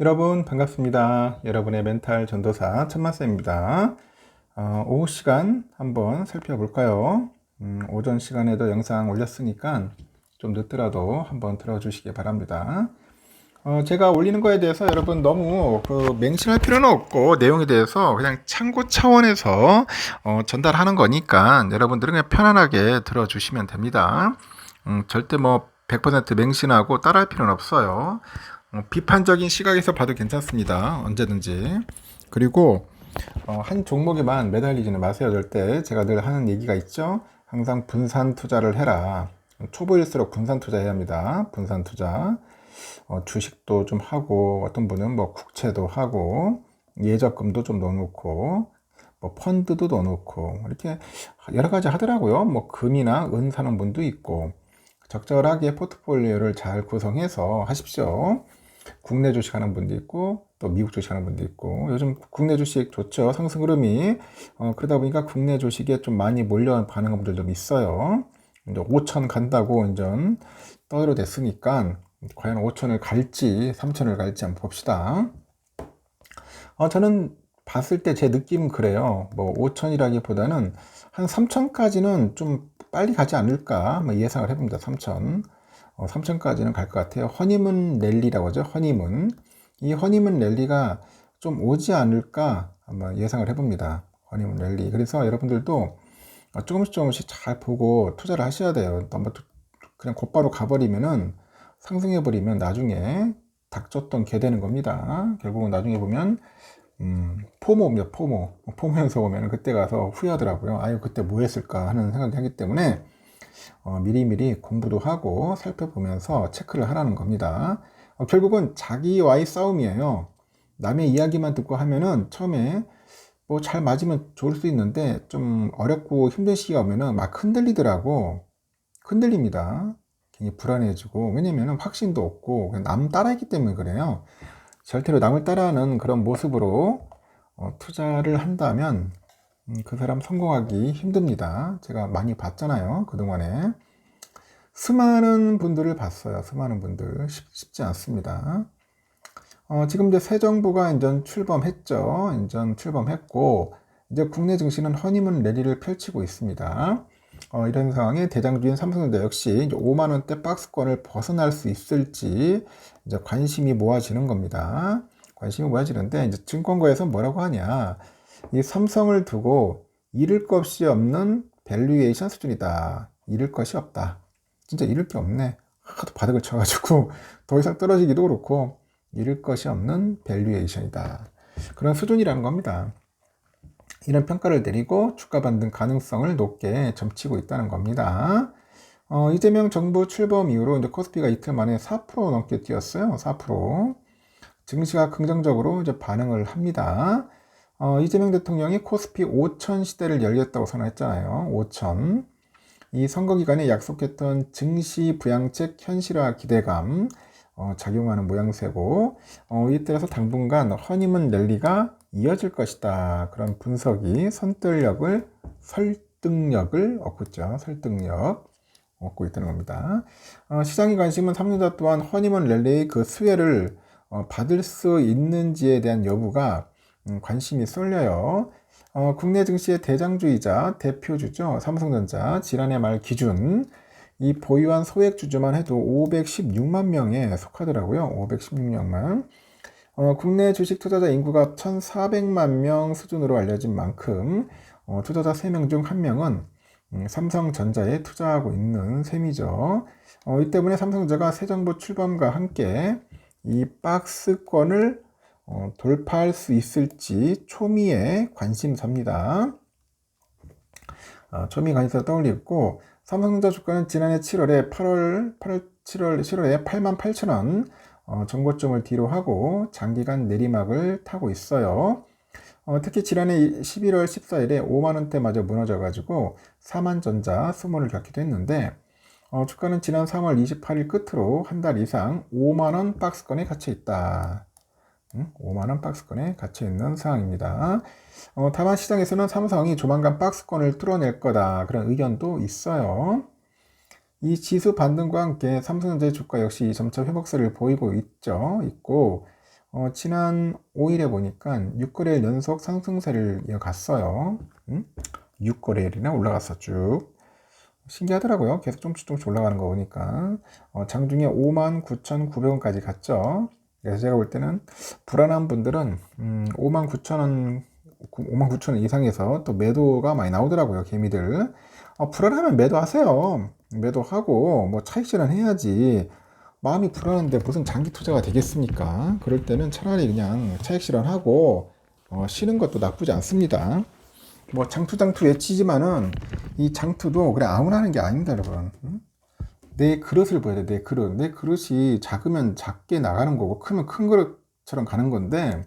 여러분 반갑습니다. 여러분의 멘탈 전도사 천마쌤입니다. 오후 시간 한번 살펴볼까요? 오전 시간에도 영상 올렸으니까 좀 늦더라도 한번 들어주시기 바랍니다. 제가 올리는 거에 대해서 여러분 너무 맹신할 필요는 없고, 내용에 대해서 그냥 참고 차원에서 전달하는 거니까 여러분들은 그냥 편안하게 들어주시면 됩니다. 절대 뭐 100% 맹신하고 따라할 필요는 없어요. 비판적인 시각에서 봐도 괜찮습니다. 언제든지. 그리고 한 종목에만 매달리지는 마세요. 절대. 제가 늘 하는 얘기가 있죠. 항상 분산 투자를 해라. 초보일수록 분산 투자해야 합니다. 분산 투자. 주식도 좀 하고, 어떤 분은 뭐 국채도 하고, 예적금도 좀 넣어놓고, 뭐 펀드도 넣어놓고, 이렇게 여러 가지 하더라고요. 뭐 금이나 은 사는 분도 있고, 적절하게 포트폴리오를 잘 구성해서 하십시오. 국내 주식 하는 분도 있고, 또 미국 주식 하는 분도 있고, 요즘 국내 주식 좋죠. 상승 흐름이. 그러다 보니까 국내 주식에 좀 많이 몰려 반응한 분들 좀 있어요. 이제 5천 간다고 이제 떠들어 댔으니까, 과연 5천을 갈지, 3천을 갈지 한번 봅시다. 저는 봤을 때 제 느낌은 그래요. 뭐 5천이라기보다는 한 3천까지는 좀 빨리 가지 않을까 예상을 해봅니다. 3천. 3천까지는 갈 것 같아요. 허니문 랠리라고 하죠. 허니문. 이 허니문 랠리가 좀 오지 않을까 한번 예상을 해봅니다. 허니문 랠리. 그래서 여러분들도 조금씩 잘 보고 투자를 하셔야 돼요. 너무 그냥 곧바로 가버리면은 상승해버리면 나중에 닥쳤던 개 되는 겁니다. 결국은 나중에 보면 포모입니다. 포모 현상 오면 그때 가서 후회하더라고요. 아유, 그때 뭐 했을까 하는 생각이 하기 때문에 미리미리 공부도 하고 살펴보면서 체크를 하라는 겁니다. 결국은 자기와의 싸움이에요. 남의 이야기만 듣고 하면은 처음에 뭐 잘 맞으면 좋을 수 있는데 좀 어렵고 힘든 시기가 오면은 막 흔들리더라고. 흔들립니다. 괜히 불안해지고. 왜냐면은 확신도 없고 그냥 남 따라했기 때문에 그래요. 절대로 남을 따라하는 그런 모습으로 투자를 한다면 그 사람 성공하기 힘듭니다. 제가 많이 봤잖아요. 그동안에. 수많은 분들을 봤어요. 수많은 분들. 쉽지 않습니다. 지금 이제 새 정부가 인전 출범했죠. 인전 출범했고, 이제 국내 증시는 허니문 랠리를 펼치고 있습니다. 이런 상황에 대장주인 삼성전자 역시 이제 5만원대 박스권을 벗어날 수 있을지 이제 관심이 모아지는 겁니다. 관심이 모아지는데, 이제 증권가에서 뭐라고 하냐. 이 삼성을 두고 잃을 것이 없는 밸류에이션 수준이다. 잃을 것이 없다. 진짜 잃을 게 없네. 하도 바닥을 쳐가지고 더 이상 떨어지기도 그렇고 잃을 것이 없는 밸류에이션이다. 그런 수준이라는 겁니다. 이런 평가를 내리고 주가 반등 가능성을 높게 점치고 있다는 겁니다. 이재명 정부 출범 이후로 이제 코스피가 이틀 만에 4% 넘게 뛰었어요. 4%. 증시가 긍정적으로 이제 반응을 합니다. 이재명 대통령이 코스피 5천 시대를 열겠다고 선언했잖아요. 5천. 이 선거 기간에 약속했던 증시 부양책 현실화 기대감 작용하는 모양새고, 이에 따라서 당분간 허니문 랠리가 이어질 것이다. 그런 분석이 설득력을 얻고 있죠. 설득력 얻고 있다는 겁니다. 시장의 관심은 3년자 또한 허니문 랠리의 그 수혜를 받을 수 있는지에 대한 여부가 관심이 쏠려요. 국내 증시의 대장주이자 대표주죠. 삼성전자 지난해 말 기준 이 보유한 소액주주만 해도 516만 명에 속하더라고요. 516명만. 국내 주식 투자자 인구가 1,400만 명 수준으로 알려진 만큼 투자자 3명 중 1명은 삼성전자에 투자하고 있는 셈이죠. 이 때문에 삼성전자가 새 정부 출범과 함께 이 박스권을 돌파할 수 있을지 초미의 관심사입니다. 초미 관심사 떠올리고, 삼성전자 주가는 지난해 7월에 7월에 88,000원 정고점을 뒤로 하고 장기간 내리막을 타고 있어요. 특히 지난해 11월 14일에 5만원대마저 무너져가지고 사만전자 수모를 겪기도 했는데, 주가는 지난 3월 28일 끝으로 한 달 이상 5만원 박스권에 갇혀 있다. 5만원 박스권에 갇혀 있는 상황입니다. 다만 시장에서는 삼성이 조만간 박스권을 뚫어낼 거다. 그런 의견도 있어요. 이 지수 반등과 함께 삼성전자의 주가 역시 점차 회복세를 보이고 있고, 지난 5일에 보니까 6거래일 연속 상승세를 이어갔어요. 6거래일이나 올라갔어 쭉. 신기하더라고요. 계속 조금씩 올라가는 거 보니까. 장중에 59,900원까지 갔죠. 그래서 제가 볼 때는 불안한 분들은 59,000원 59,000원 이상에서 또 매도가 많이 나오더라고요. 개미들. 불안하면 매도하세요. 매도하고 뭐 차익 실현해야지. 마음이 불안한데 무슨 장기 투자가 되겠습니까? 그럴 때는 차라리 그냥 차익 실현하고 쉬는 것도 나쁘지 않습니다. 뭐 장투 외치지만은 이 장투도 그래 아무나 하는 게 아닙니다, 여러분. 내 그릇을 보야 돼. 내 그릇. 내 그릇이 작으면 작게 나가는 거고 크면 큰 그릇처럼 가는 건데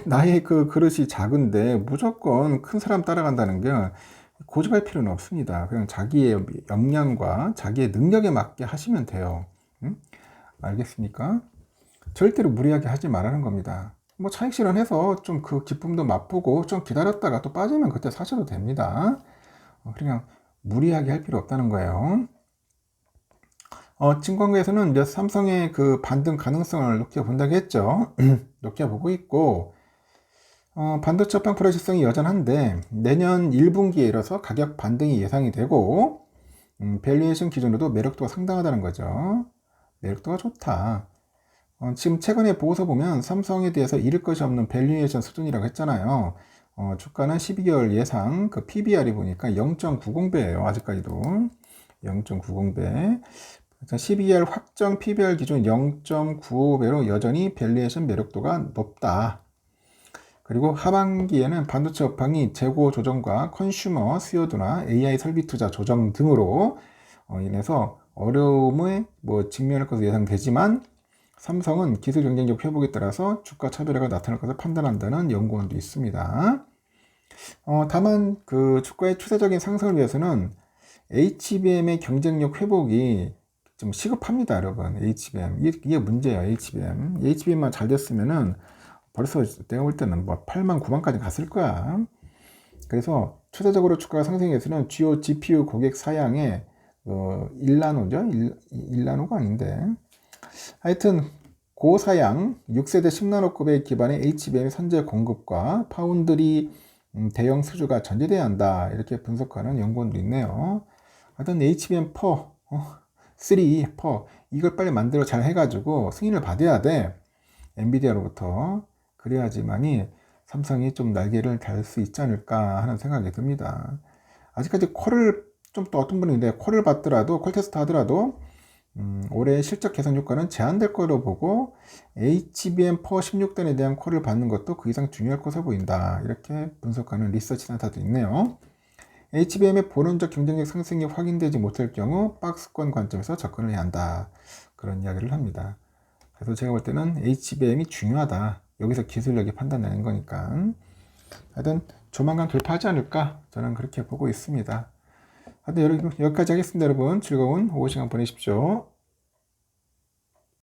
나의 그 그릇이 작은데 무조건 큰 사람 따라간다는 게 고집할 필요는 없습니다. 그냥 자기의 역량과 자기의 능력에 맞게 하시면 돼요. 알겠습니까? 절대로 무리하게 하지 말라는 겁니다. 뭐 차익 실현해서 좀 그 기쁨도 맛보고 좀 기다렸다가 또 빠지면 그때 사셔도 됩니다. 그냥 무리하게 할 필요 없다는 거예요. 증권가에서는 이제 삼성의 그 반등 가능성을 높게 본다고 했죠. 높게 보고 있고, 반도체 업황 불확실성이 여전한데 내년 1분기에 이뤄서 가격 반등이 예상이 되고, 밸류에이션 기준으로도 매력도가 상당하다는 거죠. 매력도가 좋다. 지금 최근에 보고서 보면 삼성에 대해서 잃을 것이 없는 밸류에이션 수준이라고 했잖아요. 주가는 12개월 예상 그 PBR이 보니까 0.90배예요. 아직까지도 0.90배. 12개월 확정 PBR 기준 0.95배로 여전히 밸류에이션 매력도가 높다. 그리고 하반기에는 반도체 업황이 재고 조정과 컨슈머 수요도나 AI 설비 투자 조정 등으로 인해서 어려움에 직면할 것으로 예상되지만 삼성은 기술 경쟁력 회복에 따라서 주가 차별화가 나타날 것을 판단한다는 연구원도 있습니다. 다만 그 주가의 추세적인 상승을 위해서는 HBM의 경쟁력 회복이 좀 시급합니다, 여러분. HBM 이게 문제예요. HBM만 잘 됐으면은 벌써 내가 볼 때는 뭐 8만 9만까지 갔을 거야. 그래서 추세적으로 주가가 상승에 위해서는 주요 GPU 고객 사양의 1나노죠? 1나노가 아닌데 하여튼 고사양 6세대 10나노급의 기반의 HBM 선제 공급과 파운드리 대형 수주가 전제돼야 한다. 이렇게 분석하는 연구원도 있네요. 하여튼 HBM4, 3, 4 이걸 빨리 만들어 잘 해가지고 승인을 받아야 돼. 엔비디아로부터. 그래야지만이 삼성이 좀 날개를 달 수 있지 않을까 하는 생각이 듭니다. 아직까지 콜을 좀 또 어떤 분인데 콜을 받더라도 콜 테스트 하더라도 올해 실적 개선 효과는 제한될 거로 보고 HBM4 16단에 대한 콜을 받는 것도 그 이상 중요할 것으로 보인다. 이렇게 분석하는 리서치 센터도 있네요. HBM의 본원적 경쟁력 상승이 확인되지 못할 경우 박스권 관점에서 접근을 해야 한다. 그런 이야기를 합니다. 그래서 제가 볼 때는 HBM이 중요하다. 여기서 기술력이 판단되는 거니까. 하여튼 조만간 돌파하지 않을까? 저는 그렇게 보고 있습니다. 하여튼 여기까지 하겠습니다, 여러분. 즐거운 오후 시간 보내십시오.